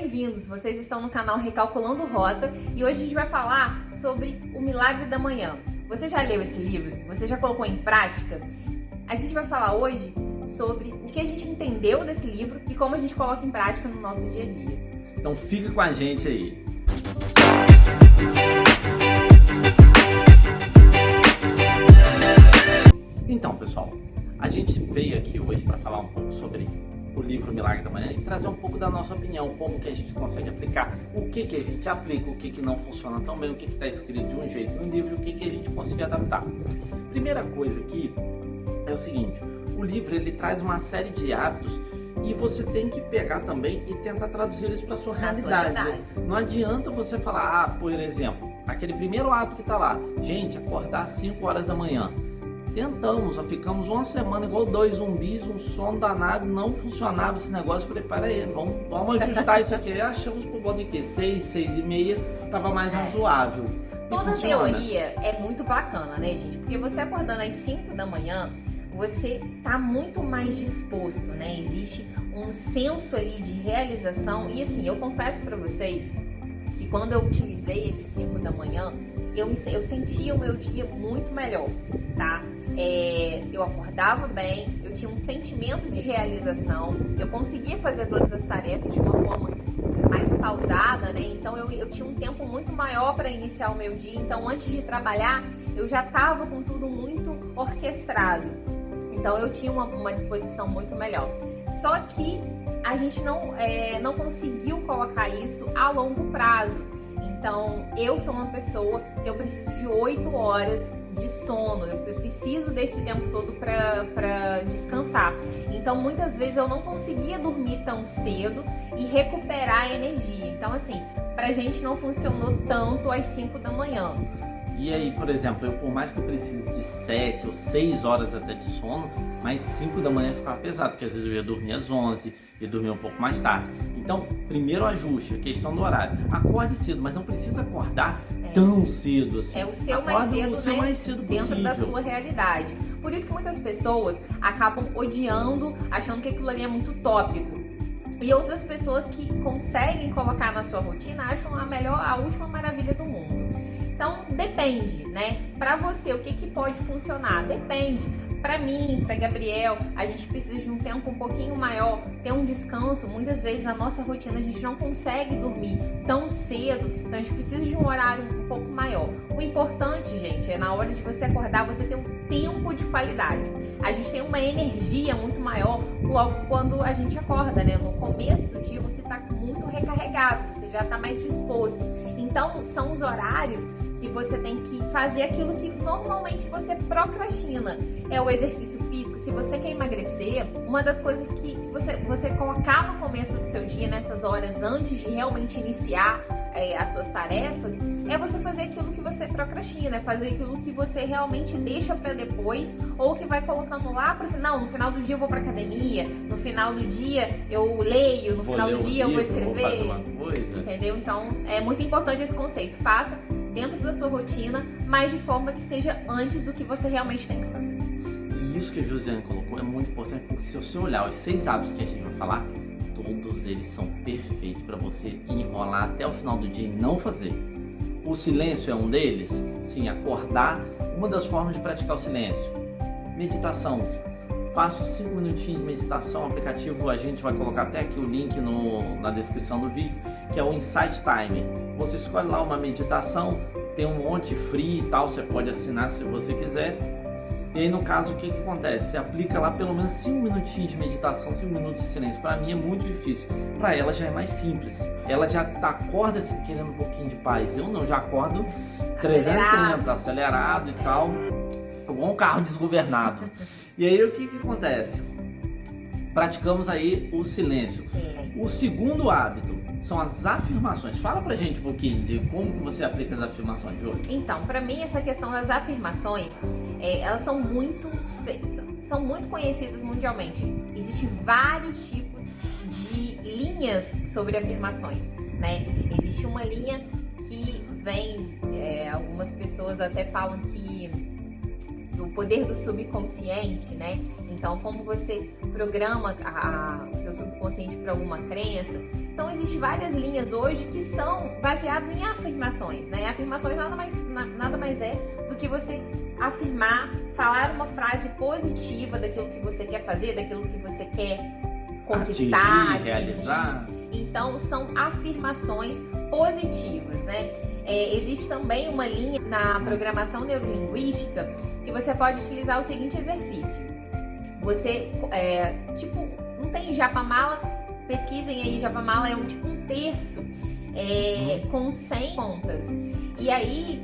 bem-vindos! Vocês estão no canal Recalculando Rota e hoje a gente vai falar sobre o Milagre da Manhã. Você já leu esse livro? Você já colocou em prática? A gente vai falar hoje sobre o que a gente entendeu desse livro e como a gente coloca em prática no nosso dia a dia. Então fica com a gente aí! Então, pessoal, a gente veio aqui hoje para falar um pouco sobre o livro Milagre da Manhã e trazer um pouco da nossa opinião, como que a gente consegue aplicar, o que que a gente aplica, o que que não funciona tão bem, o que está escrito de um jeito no livro, o que que a gente conseguiu adaptar. Primeira coisa aqui é o seguinte, o livro ele traz uma série de hábitos e você tem que pegar também e tentar traduzir eles para sua realidade. Não adianta você falar, por exemplo, aquele primeiro hábito que está lá, gente, acordar às 5 horas da manhã. Tentamos, ficamos uma semana igual dois zumbis, um sono danado, não funcionava esse negócio. Eu falei, para aí, vamos ajustar isso aqui. Aí achamos por volta de 6, 6 e meia, tava mais razoável. Toda teoria é muito bacana, né, gente? Porque você acordando às 5 da manhã, você tá muito mais disposto, né? Existe um senso ali de realização. E assim, eu confesso para vocês que quando eu utilizei esse 5 da manhã, eu sentia o meu dia muito melhor, tá? Eu acordava bem, eu tinha um sentimento de realização, eu conseguia fazer todas as tarefas de uma forma mais pausada, né? Então eu tinha um tempo muito maior para iniciar o meu dia. Então antes de trabalhar, eu já estava com tudo muito orquestrado. Então eu tinha uma disposição muito melhor. Só que a gente não conseguiu colocar isso a longo prazo. Então, eu sou uma pessoa que eu preciso de 8 horas de sono, eu preciso desse tempo todo para descansar. Então, muitas vezes eu não conseguia dormir tão cedo e recuperar a energia. Então, assim, pra gente não funcionou tanto às 5 da manhã. E aí, por exemplo, por mais que eu precise de 7 ou 6 horas até de sono, mas 5 da manhã ficava pesado, porque às vezes eu ia dormir às 11, ia dormir um pouco mais tarde. Então, primeiro ajuste, a questão do horário. Acorde cedo, mas não precisa acordar tão cedo assim. É o seu mais cedo, né? Dentro da sua realidade. Por isso que muitas pessoas acabam odiando, achando que aquilo ali é muito tópico. E outras pessoas que conseguem colocar na sua rotina acham a última maravilha do mundo. Então, depende, né? Para você, o que pode funcionar? Depende. Para mim, para Gabriel, a gente precisa de um tempo um pouquinho maior, ter um descanso. Muitas vezes a nossa rotina a gente não consegue dormir tão cedo, então a gente precisa de um horário um pouco maior. O importante, gente, é na hora de você acordar, você ter um tempo de qualidade. A gente tem uma energia muito maior logo quando a gente acorda, né? No começo do dia você está muito recarregado, você já está mais disposto. Então, são os horários que você tem que fazer aquilo que normalmente você procrastina. É o exercício físico. Se você quer emagrecer, uma das coisas que você colocar no começo do seu dia, nessas horas antes de realmente iniciar as suas tarefas, é você fazer aquilo que você procrastina, é fazer aquilo que você realmente deixa para depois, ou que vai colocando lá para o final. No final do dia eu vou para academia, no final do dia eu leio, no final do dia eu vou escrever. Vou fazer uma coisa. Entendeu? Então é muito importante esse conceito. Faça dentro da sua rotina, mas de forma que seja antes do que você realmente tem que fazer. E isso que a Josiane colocou é muito importante, porque se você olhar os 6 hábitos que a gente vai falar, todos eles são perfeitos para você enrolar até o final do dia e não fazer. O silêncio é um deles? Sim, acordar. Uma das formas de praticar o silêncio. Meditação. Faço 5 minutinhos de meditação. O aplicativo a gente vai colocar até aqui o link na descrição do vídeo, que é o Insight Timer. Você escolhe lá uma meditação, tem um monte free e tal, você pode assinar se você quiser. E aí no caso o que acontece? Você aplica lá pelo menos 5 minutinhos de meditação, 5 minutos de silêncio. Para mim é muito difícil, para ela já é mais simples. Ela já acorda assim, querendo um pouquinho de paz. Eu não, já acordo 330, acelerado e tal, igual um carro desgovernado. E aí o que acontece? Praticamos aí o silêncio. O segundo hábito são as afirmações. Fala pra gente um pouquinho de como que você aplica as afirmações de hoje. Então, pra mim essa questão das afirmações, elas são muito conhecidas mundialmente. Existem vários tipos de linhas sobre afirmações, né? Existe uma linha que vem, algumas pessoas até falam que do poder do subconsciente, né? Então, como você programa o seu subconsciente para alguma crença, Então existem várias linhas hoje que são baseadas em afirmações, né? Afirmações nada mais é do que você afirmar, falar uma frase positiva daquilo que você quer fazer, daquilo que você quer conquistar, atingir. Realizar. Então são afirmações positivas, né? Existe também uma linha na programação neurolinguística que você pode utilizar o seguinte exercício. Você, não tem Japamala? Pesquisem aí, Japamala é um terço com 100 contas. E aí,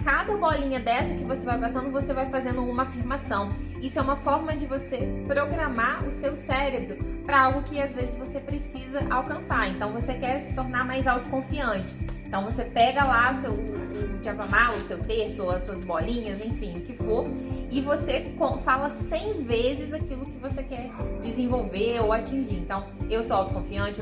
cada bolinha dessa que você vai passando, você vai fazendo uma afirmação. Isso é uma forma de você programar o seu cérebro para algo que às vezes você precisa alcançar. Então você quer se tornar mais autoconfiante. Então você pega lá o Japamala, o seu terço, as suas bolinhas, enfim, o que for, e você fala 100 vezes aquilo que você quer desenvolver ou atingir. Então, eu sou autoconfiante,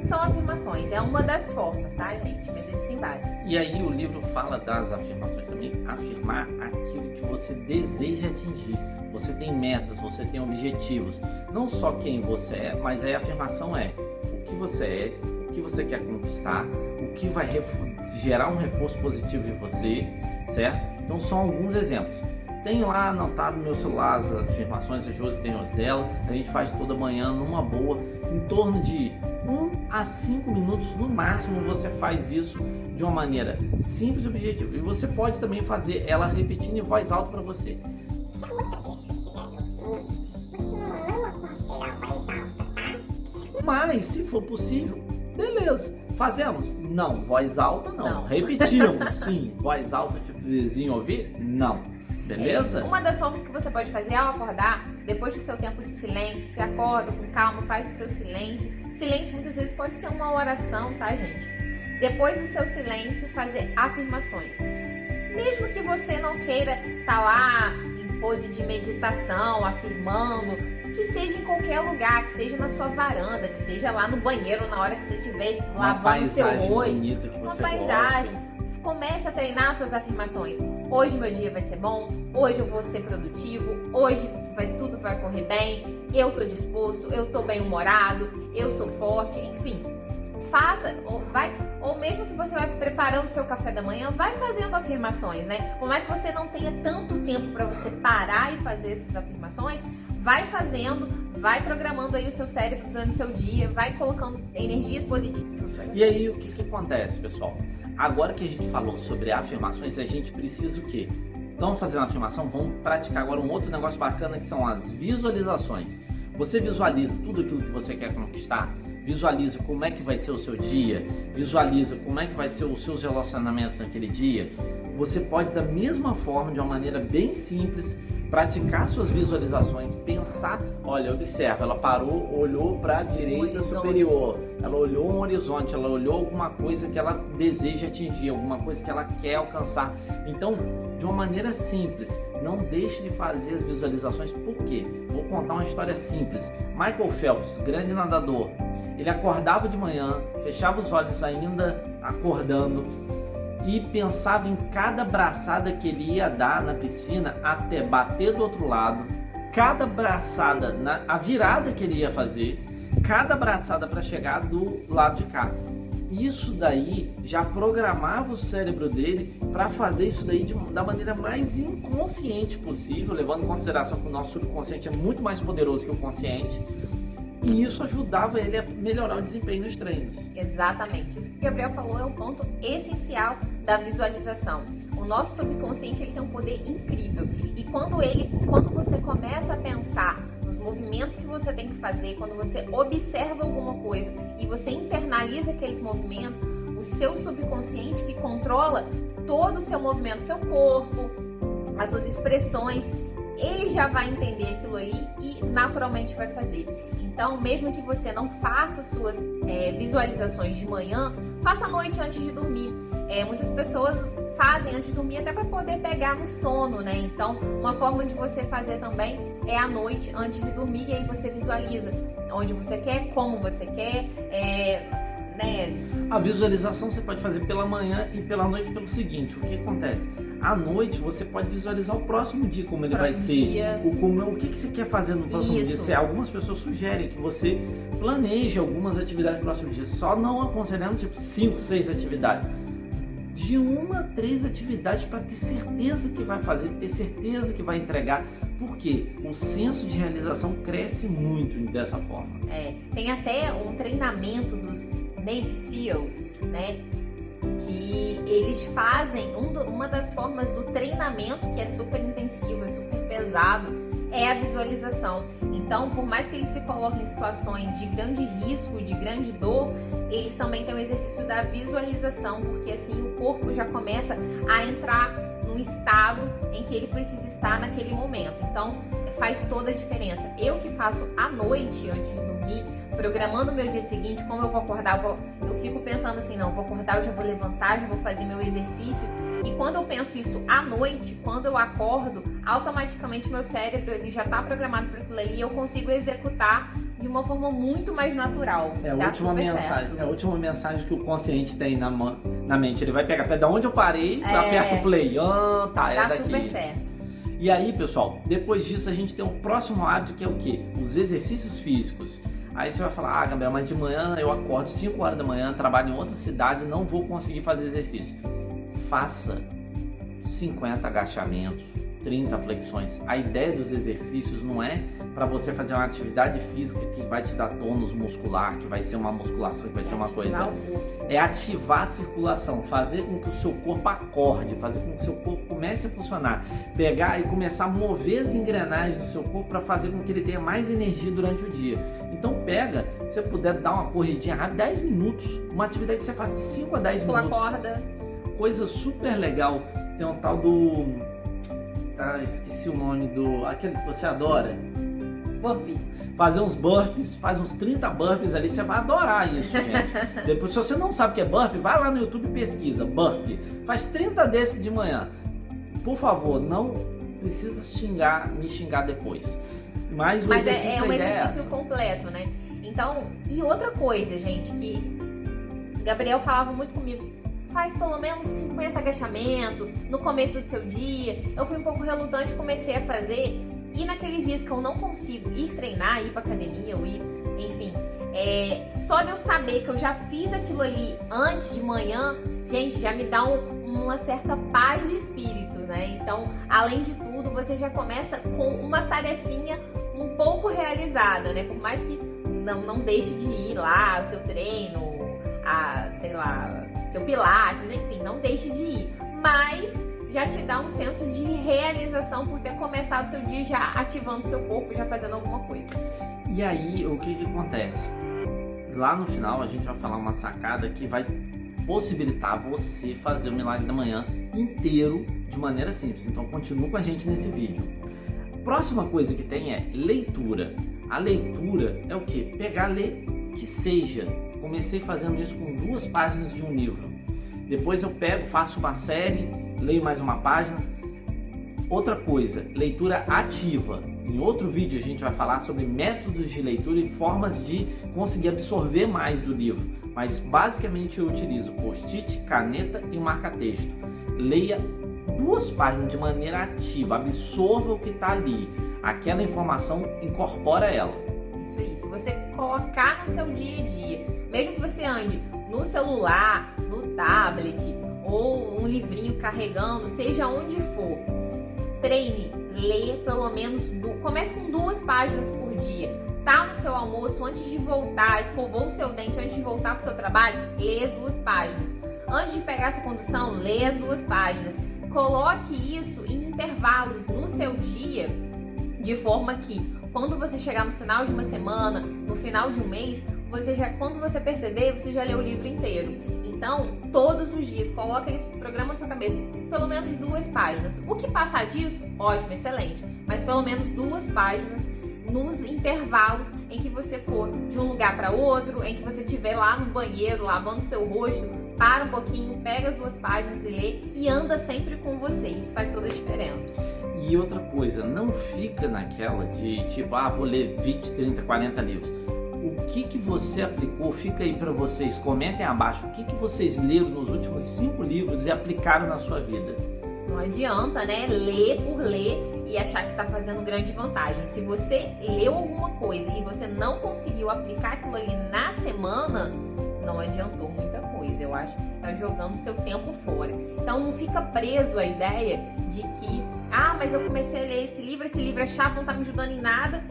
são afirmações. É uma das formas, tá, gente? Mas existem várias. E aí o livro fala das afirmações também, afirmar aquilo que você deseja atingir. Você tem metas, você tem objetivos. Não só quem você é, mas a afirmação é o que você é, o que você quer conquistar, o que vai gerar um reforço positivo em você, certo? Então são alguns exemplos. Tem lá anotado no meu celular as afirmações, a Josi tem as dela, a gente faz toda manhã numa boa, em torno de 1 a 5 minutos no máximo você faz isso de uma maneira simples e objetiva. E você pode também fazer ela repetindo em voz alta para você. Mas se for possível, beleza, fazemos? Não, voz alta não. Repetimos, sim, voz alta tipo vizinho ouvir? Não. Beleza? Uma das formas que você pode fazer ao acordar, depois do seu tempo de silêncio, se acorda com calma, faz o seu silêncio. Silêncio muitas vezes pode ser uma oração, tá, gente? Depois do seu silêncio, fazer afirmações. Mesmo que você não queira estar lá em pose de meditação, afirmando, que seja em qualquer lugar, que seja na sua varanda, que seja lá no banheiro na hora que você estiver lavando o seu rosto. Uma paisagem. Comece a treinar suas afirmações. Hoje meu dia vai ser bom, hoje eu vou ser produtivo, hoje tudo vai correr bem, eu tô disposto, eu tô bem humorado, eu sou forte, enfim. Faça, ou mesmo que você vai preparando o seu café da manhã, vai fazendo afirmações, né? Por mais que você não tenha tanto tempo para você parar e fazer essas afirmações, vai fazendo, vai programando aí o seu cérebro durante o seu dia, vai colocando energias positivas. E aí, o que acontece, pessoal? Agora que a gente falou sobre afirmações, a gente precisa o quê? Estamos fazendo afirmação, vamos praticar agora um outro negócio bacana que são as visualizações. Você visualiza tudo aquilo que você quer conquistar, visualiza como é que vai ser o seu dia, visualiza como é que vai ser os seus relacionamentos naquele dia. Você pode, da mesma forma, de uma maneira bem simples, praticar suas visualizações, pensar, olha, observa, ela parou, olhou para a direita superior, ela olhou um horizonte, ela olhou alguma coisa que ela deseja atingir, alguma coisa que ela quer alcançar. Então, de uma maneira simples, não deixe de fazer as visualizações. Por quê? Vou contar uma história simples. Michael Phelps, grande nadador, ele acordava de manhã, fechava os olhos ainda acordando, e pensava em cada braçada que ele ia dar na piscina até bater do outro lado, cada braçada, a virada que ele ia fazer, cada braçada para chegar do lado de cá. Isso daí já programava o cérebro dele para fazer isso daí da maneira mais inconsciente possível, levando em consideração que o nosso subconsciente é muito mais poderoso que o consciente. E isso ajudava ele a melhorar o desempenho nos treinos. Exatamente. Isso que o Gabriel falou é o ponto essencial da visualização. O nosso subconsciente ele tem um poder incrível. E quando você começa a pensar nos movimentos que você tem que fazer, quando você observa alguma coisa e você internaliza aqueles movimentos, o seu subconsciente que controla todo o seu movimento, seu corpo, as suas expressões, ele já vai entender aquilo ali e naturalmente vai fazer. Então, mesmo que você não faça suas visualizações de manhã, faça à noite antes de dormir. Muitas pessoas fazem antes de dormir até para poder pegar no sono, né? Então, uma forma de você fazer também é à noite antes de dormir, e aí você visualiza onde você quer, como você quer, né? A visualização você pode fazer pela manhã e pela noite pelo seguinte, o que acontece? À noite você pode visualizar o próximo dia, como ele vai ser, o que você quer fazer no próximo dia. Algumas pessoas sugerem que você planeje algumas atividades no próximo dia, só não aconselhamos tipo 5, 6 atividades. De 1 a 3 atividades para ter certeza que vai fazer, ter certeza que vai entregar, porque o senso de realização cresce muito dessa forma. Tem até um treinamento dos Navy SEALs, né? Que eles fazem, uma das formas do treinamento que é super intensivo, é super pesado, é a visualização. Então, por mais que eles se coloquem em situações de grande risco, de grande dor, eles também têm o exercício da visualização, porque assim o corpo já começa a entrar num estado em que ele precisa estar naquele momento. Então, faz toda a diferença. Eu que faço à noite, antes de dormir, programando o meu dia seguinte, como eu vou acordar, eu fico pensando assim, não, vou acordar, eu já vou levantar, já vou fazer meu exercício. E quando eu penso isso à noite, quando eu acordo, automaticamente meu cérebro ele já está programado para aquilo ali e eu consigo executar de uma forma muito mais natural. É a última mensagem que o consciente tem na mente. Ele vai pegar, da onde eu parei, aperta o play. Tá, é daqui. Super certo. E aí, pessoal, depois disso a gente tem o próximo hábito, que é o quê? Os exercícios físicos. Aí você vai falar, Gabriel, mas de manhã eu acordo 5 horas da manhã, trabalho em outra cidade, não vou conseguir fazer exercício. Faça 50 agachamentos, 30 flexões. A ideia dos exercícios não é para você fazer uma atividade física que vai te dar tônus muscular, que vai ser uma musculação, que vai ser uma coisa. É ativar a circulação, fazer com que o seu corpo acorde, fazer com que o seu corpo comece a funcionar, pegar e começar a mover as engrenagens do seu corpo para fazer com que ele tenha mais energia durante o dia. Então pega, se você puder dar uma corridinha rápida, 10 minutos, uma atividade que você faz de 5 a 10 minutos. Pula corda. Coisa super legal, tem um tal do... esqueci o nome do... aquele que você adora. Burpee. Fazer uns burpees, faz uns 30 burpees ali, você vai adorar isso, gente. Depois, se você não sabe o que é burpee, vai lá no YouTube e pesquisa, burpee. Faz 30 desses de manhã. Por favor, não precisa me xingar depois. Mas é um exercício completo, né? Então, e outra coisa, gente, que Gabriel falava muito comigo, faz pelo menos 50 agachamentos no começo do seu dia. Eu fui um pouco relutante, comecei a fazer. E naqueles dias que eu não consigo ir treinar, ir pra academia, ou ir, enfim, só de eu saber que eu já fiz aquilo ali antes de manhã, gente, já me dá uma certa paz de espírito, né? Então, além de tudo, você já começa com uma tarefinha um pouco realizada, né? Por mais que não deixe de ir lá ao seu treino, seu pilates, enfim, não deixe de ir. Mas já te dá um senso de realização por ter começado o seu dia já ativando o seu corpo, já fazendo alguma coisa. E aí, o que acontece? Lá no final, a gente vai falar uma sacada que vai possibilitar você fazer o milagre da manhã inteiro de maneira simples. Então, continue com a gente nesse vídeo. Próxima coisa que tem é leitura. A leitura é o quê? Pegar, ler que seja. Comecei fazendo isso com 2 páginas de um livro. Depois eu pego, faço uma série, leio mais uma página. Outra coisa, leitura ativa. Em outro vídeo a gente vai falar sobre métodos de leitura e formas de conseguir absorver mais do livro. Mas basicamente eu utilizo post-it, caneta e marca-texto. Leia 2 páginas de maneira ativa, absorva o que está ali. Aquela informação, incorpora ela. Isso aí, se você colocar no seu dia a dia, mesmo que você ande no celular, no tablet ou um livrinho carregando, seja onde for, treine, leia pelo menos, comece com 2 páginas por dia. Tá no seu almoço, antes de voltar, escovou o seu dente, antes de voltar para o seu trabalho, leia as 2 páginas. Antes de pegar a sua condução, leia as 2 páginas. Coloque isso em intervalos no seu dia, de forma que quando você chegar no final de uma semana, no final de um mês, quando você perceber, você já leu o livro inteiro. Então, todos os dias, coloca isso, programa na sua cabeça, pelo menos 2 páginas. O que passar disso, ótimo, excelente. Mas pelo menos 2 páginas nos intervalos em que você for de um lugar para outro, em que você estiver lá no banheiro, lavando seu rosto, para um pouquinho, pega as 2 páginas e lê e anda sempre com você. Isso faz toda a diferença. E outra coisa, não fica naquela de tipo, vou ler 20, 30, 40 livros. O que você aplicou? Fica aí para vocês, comentem abaixo o que vocês leram nos últimos 5 livros e aplicaram na sua vida. Não adianta, né, ler por ler e achar que tá fazendo grande vantagem. Se você leu alguma coisa e você não conseguiu aplicar aquilo ali na semana, não adiantou muita coisa. Eu acho que você tá jogando seu tempo fora. Então não fica preso à ideia de que, mas eu comecei a ler esse livro é chato, não tá me ajudando em nada,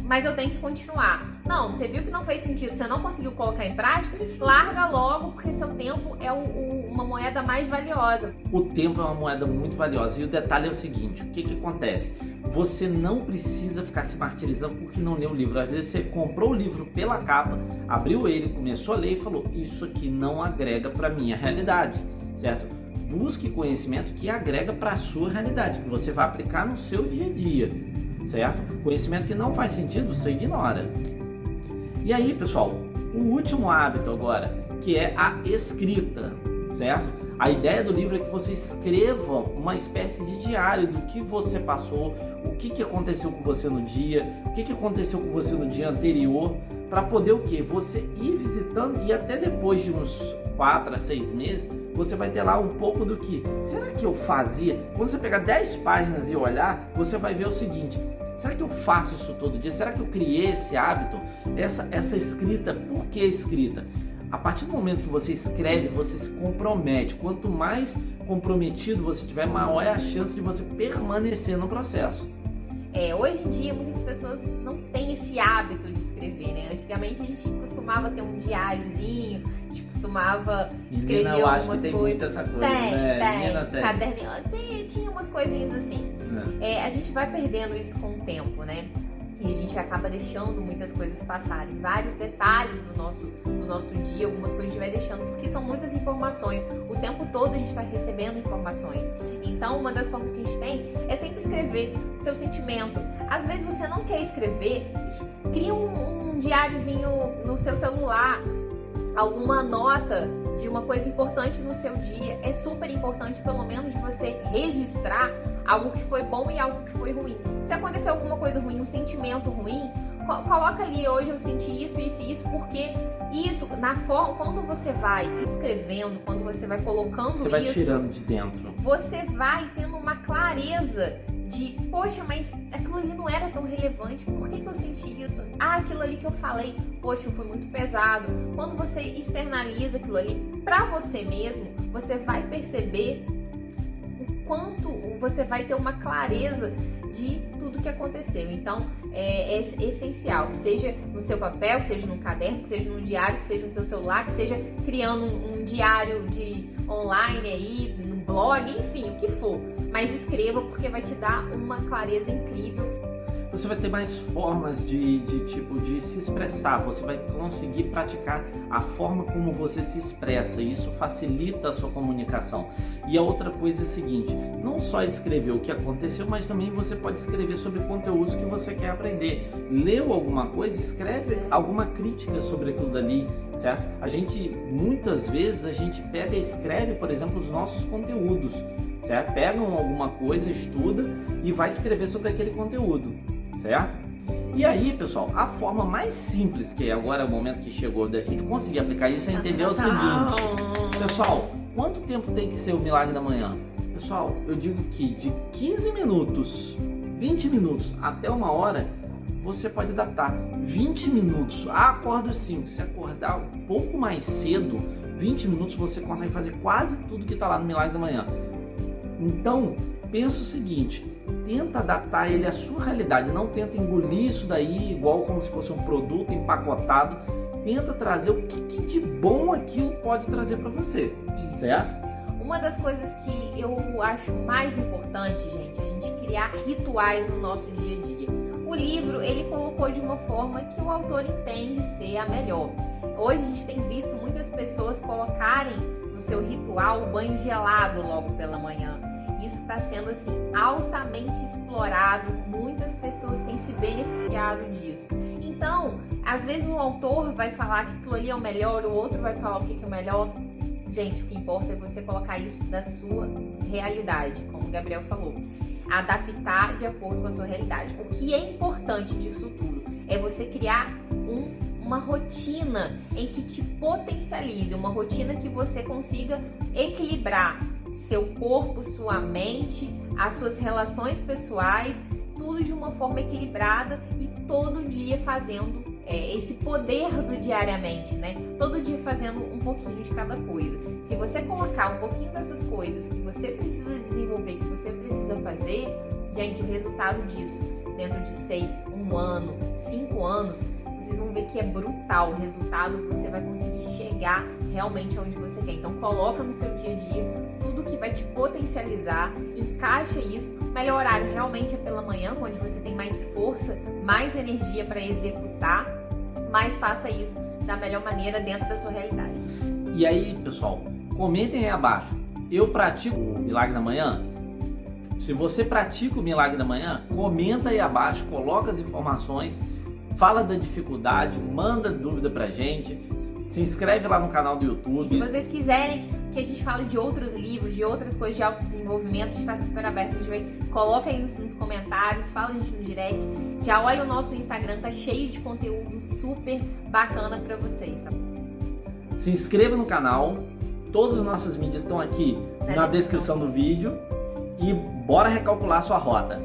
mas eu tenho que continuar. Não, você viu que não fez sentido, você não conseguiu colocar em prática, larga logo, porque seu tempo é uma moeda mais valiosa. O tempo é uma moeda muito valiosa. E o detalhe é o seguinte, o que acontece? Você não precisa ficar se martirizando porque não leu o livro. Às vezes você comprou o livro pela capa, abriu ele, começou a ler e falou, isso aqui não agrega para minha realidade, certo? Busque conhecimento que agrega para a sua realidade, que você vai aplicar no seu dia a dia, certo? Conhecimento que não faz sentido, você ignora. E aí, pessoal, o último hábito agora, que é a escrita, certo? A ideia do livro é que você escreva uma espécie de diário do que você passou, o que aconteceu com você no dia, o que aconteceu com você no dia anterior, para poder o quê? Você ir visitando e até depois de uns 4 a 6 meses, você vai ter lá um pouco do que, será que eu fazia? Quando você pegar 10 páginas e olhar, você vai ver o seguinte, será que eu faço isso todo dia? Será que eu criei esse hábito? Essa escrita, por que escrita? A partir do momento que você escreve, você se compromete. Quanto mais comprometido você tiver, maior é a chance de você permanecer no processo. Hoje em dia, muitas pessoas não têm esse hábito de escrever, né? Antigamente, a gente costumava ter um diáriozinho, a gente costumava escrever algumas coisas. Tem muita essa coisa, tem. Caderninho, tinha umas coisinhas assim. A gente vai perdendo isso com o tempo, né? E a gente acaba deixando muitas coisas passarem, vários detalhes do nosso dia, algumas coisas a gente vai deixando, porque são muitas informações, o tempo todo a gente está recebendo informações. Então, uma das formas que a gente tem é sempre escrever seu sentimento. Às vezes você não quer escrever, cria um diáriozinho no seu celular, alguma nota de uma coisa importante no seu dia. É super importante, pelo menos, você registrar algo que foi bom e algo que foi ruim. Se aconteceu alguma coisa ruim, um sentimento ruim, coloca ali, hoje eu senti isso, porque isso, quando você vai escrevendo, quando você vai colocando você vai tirando de dentro. Você vai tendo uma clareza de, poxa, mas aquilo ali não era tão relevante, por que eu senti isso? Aquilo ali que eu falei, poxa, foi muito pesado. Quando você externaliza aquilo ali pra você mesmo, você vai perceber o quanto você vai ter uma clareza de tudo que aconteceu. Então, é essencial, que seja no seu papel, que seja no caderno, que seja no diário, que seja no teu celular, que seja criando um diário online aí, no blog, enfim, o que for. Mas escreva, porque vai te dar uma clareza incrível. Você vai ter mais formas de se expressar, você vai conseguir praticar a forma como você se expressa, e isso facilita a sua comunicação. E a outra coisa é a seguinte, não só escrever o que aconteceu, mas também você pode escrever sobre conteúdos que você quer aprender. Leu alguma coisa, escreve alguma crítica sobre aquilo dali, certo? Muitas vezes a gente pega e escreve, por exemplo, os nossos conteúdos, certo? Pegam alguma coisa, estuda e vai escrever sobre aquele conteúdo, certo? E aí, pessoal, a forma mais simples, que agora é o momento que chegou da gente conseguir aplicar isso, é entender o seguinte. Pessoal, quanto tempo tem que ser o milagre da manhã? Pessoal, eu digo que de 15 minutos, 20 minutos até 1 hora, você pode adaptar. 20 minutos, acorda às 5, se acordar um pouco mais cedo, 20 minutos você consegue fazer quase tudo que está lá no milagre da manhã. Então, pensa o seguinte, tenta adaptar ele à sua realidade, não tenta engolir isso daí igual como se fosse um produto empacotado, tenta trazer o que de bom aquilo pode trazer para você, isso. Certo? Uma das coisas que eu acho mais importante, gente, é a gente criar rituais no nosso dia a dia. O livro, ele colocou de uma forma que o autor entende ser a melhor. Hoje a gente tem visto muitas pessoas colocarem no seu ritual o banho gelado logo pela manhã. Isso está sendo assim altamente explorado, muitas pessoas têm se beneficiado disso. Então, às vezes um autor vai falar que aquilo ali é o melhor, o outro vai falar o que é o melhor. Gente, o que importa é você colocar isso da sua realidade, como o Gabriel falou. Adaptar de acordo com a sua realidade. O que é importante disso tudo é você criar uma rotina em que te potencialize, uma rotina que você consiga equilibrar seu corpo, sua mente, as suas relações pessoais, tudo de uma forma equilibrada e todo dia fazendo esse poder do diariamente, né? Todo dia fazendo um pouquinho de cada coisa. Se você colocar um pouquinho dessas coisas que você precisa desenvolver, que você precisa fazer, gente, o resultado disso, dentro de 6, 1 ano, 5 anos, vocês vão ver que é brutal o resultado, que você vai conseguir chegar realmente onde você quer. Então coloca no seu dia a dia tudo que vai te potencializar, encaixa isso. Melhor horário realmente é pela manhã, onde você tem mais força, mais energia para executar, mas faça isso da melhor maneira dentro da sua realidade. E aí, pessoal, comentem aí abaixo. Eu pratico o Milagre da Manhã? Se você pratica o Milagre da Manhã, comenta aí abaixo, coloca as informações, fala da dificuldade, manda dúvida pra gente, se inscreve lá no canal do YouTube. E se vocês quiserem que a gente fale de outros livros, de outras coisas de autodesenvolvimento, a gente está super aberto, a gente vai, coloca aí nos comentários, fala a gente no direct, já olha o nosso Instagram, tá cheio de conteúdo super bacana pra vocês, tá? Se inscreva no canal, todas as nossas mídias estão aqui na descrição do vídeo e bora recalcular sua rota.